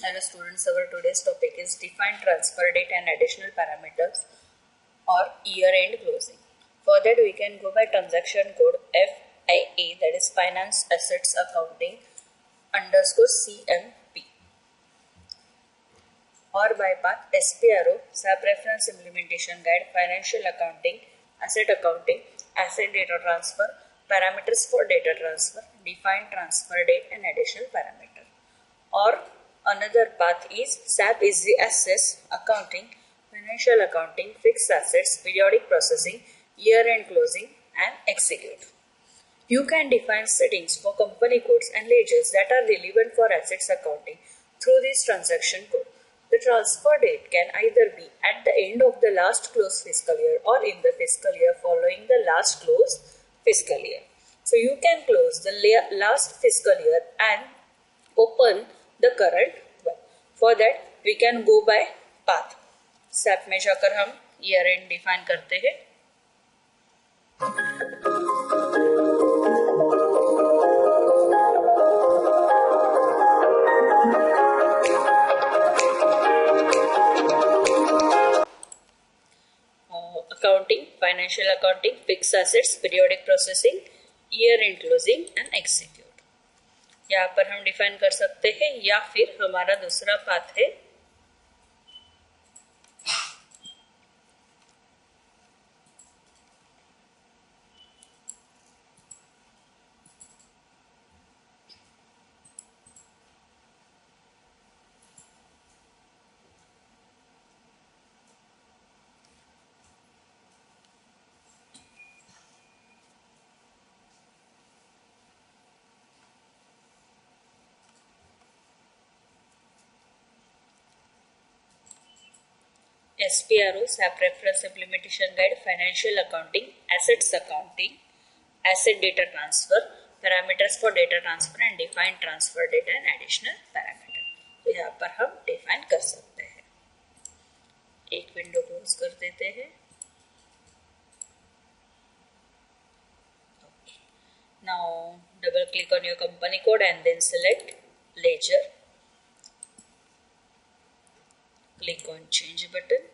Hello students, our today's topic is define transfer date and additional parameters or year-end closing. For that we can go by transaction code FIA, that is Finance Assets Accounting _CMP, or by path SPRO, SAP Reference Implementation Guide, Financial Accounting, Asset Data Transfer, Parameters for Data Transfer, Define Transfer Date and Additional Parameter. Or another path is SAP Easy Access Accounting, Financial Accounting, Fixed Assets, Periodic Processing, Year-end Closing and Execute. You can define settings for company codes and ledgers that are relevant for assets accounting through this transaction code. The transfer date can either be at the end of the last closed fiscal year or in the fiscal year following the last closed fiscal year. So you can close the last fiscal year and open the current one. For that we can go by path. SAP में जाकर हम year end define करते हैं. Accounting, Financial Accounting, Fixed Assets, Periodic Processing, Year-end Closing and Execute. यहाँ पर हम define कर सकते हैं या फिर हमारा दूसरा पाथ है SPRO, SAP Reference Implementation Guide, Financial Accounting, Assets Accounting, Asset Data Transfer, Parameters for Data Transfer and Define Transfer Data and Additional Parameter. तो यहाँ पर हम डिफाइन कर सकते हैं. एक विंडो क्लोज कर देते हैं. Now double click on your company code and then select ledger. Click on change button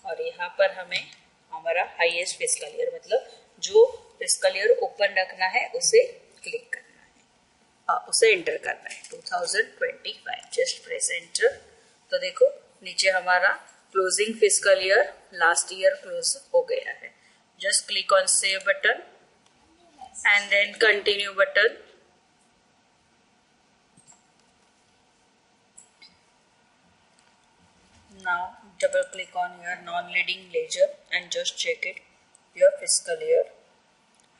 और यहाँ पर हमें हमारा हाईएस्ट फिस्कल ईयर मतलब जो फिस्कल ईयर ओपन रखना है उसे क्लिक करना है, उसे एंटर करना है 2025. Just press enter. तो देखो नीचे हमारा closing fiscal year last year close हो गया है. Just click on save button and then continue button. Now double click on your non-leading ledger and just check it. Your fiscal year,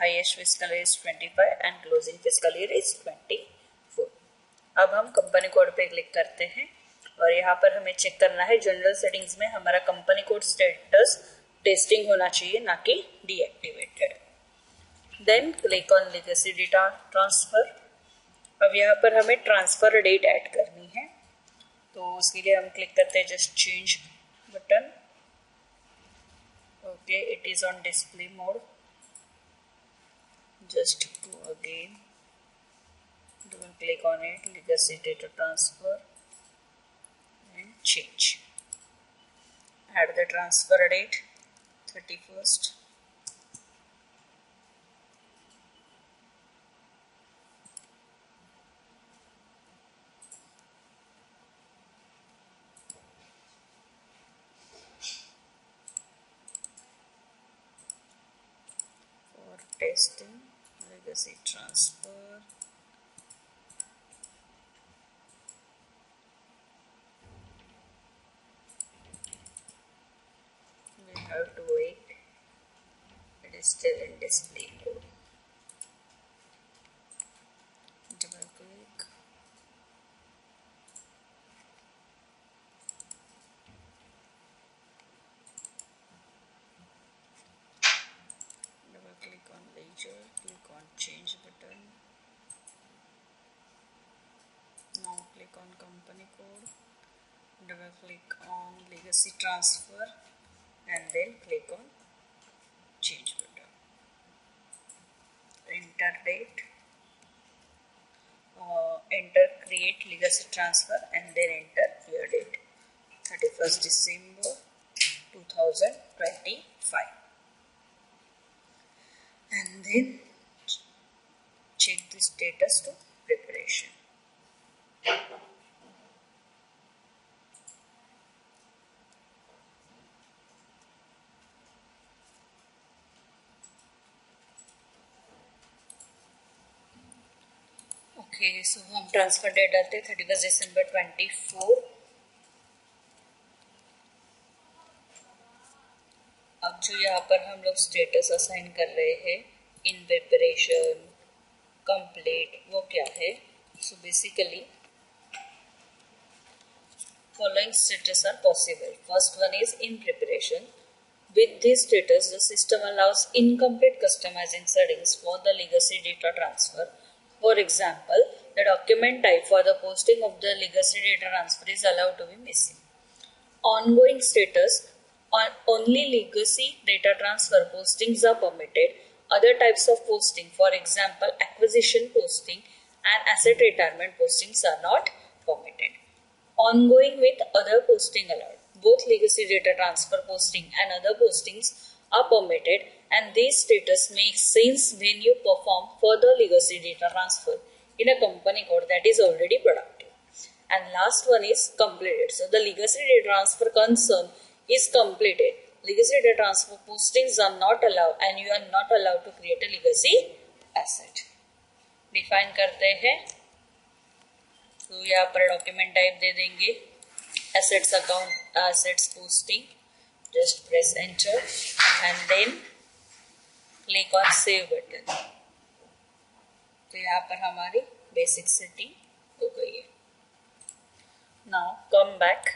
highest fiscal year is 25 and closing fiscal year is 24. अब हम company code पे click करते हैं और यहाँ पर हमें check करना है जनरल सेटिंग्स में हमारा कंपनी कोड स्टेटस टेस्टिंग होना चाहिए, ना कि deactivated. Then click on legacy data transfer. अब यहाँ पर हमें ट्रांसफर डेट ऐड करनी है तो उसके लिए हम क्लिक करते हैं just change button. Okay, it is on display mode. Just go again, double click on it, legacy data transfer and change. Add the transfer date 31st. Testing, legacy transfer, we have to wait, it is still in display mode. Double click, click on ledger, click on change button. Now click on company code, double click on legacy transfer and then click on change button. Enter date. enter create legacy transfer and then enter your date 31st December 2025 and then check the status to preparation. Okay so हम transfer date डालते हैं 31 दिसंबर 24। अब जो यहाँ पर हम लोग status assign कर रहे हैं इन प्रिपरेशन कंप्लीट वो क्या है? So basically following status are possible. First one is in preparation. With this status, the system allows incomplete customizing settings for the legacy data transfer. For example, the document type for the posting of the legacy data transfer is allowed to be missing. Ongoing status, only legacy data transfer postings are permitted. Other types of posting, for example, acquisition posting and asset retirement postings are not permitted. Ongoing with other posting allowed. Both legacy data transfer posting and other postings are permitted, and this status makes sense when you perform further legacy data transfer in a company code that is already productive. And last one is completed. So the legacy data transfer concern is completed. Legacy data transfer postings are not allowed and you are not allowed to create a legacy asset. Define करते हैं तो यहाँ पर document type दे देंगे assets account assets posting just press enter and then click on save button. तो यहाँ पर हमारी बेसिक सेटिंग हो गई है। Now come back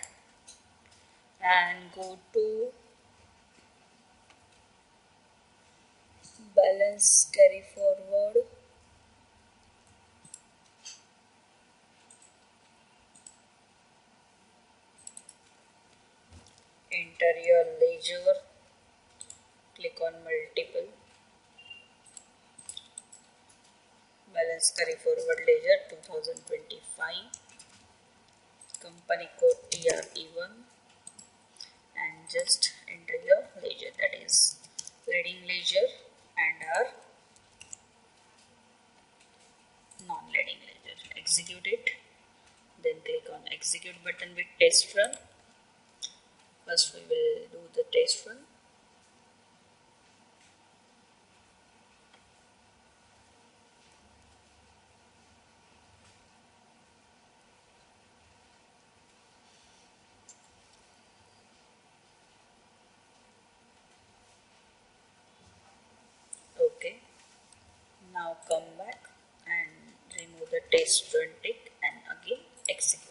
and go to balance carry forward enter your ledger, click on multiple, balance carry forward ledger 2025, company code TRE1 and just enter your ledger, that is reading ledger and our non-reading ledger. Execute it, then click on execute button with test run. First we will do the test run. Okay. Now come back and remove the test run tick and again execute.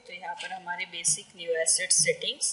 तो यहाँ पर हमारे basic new asset settings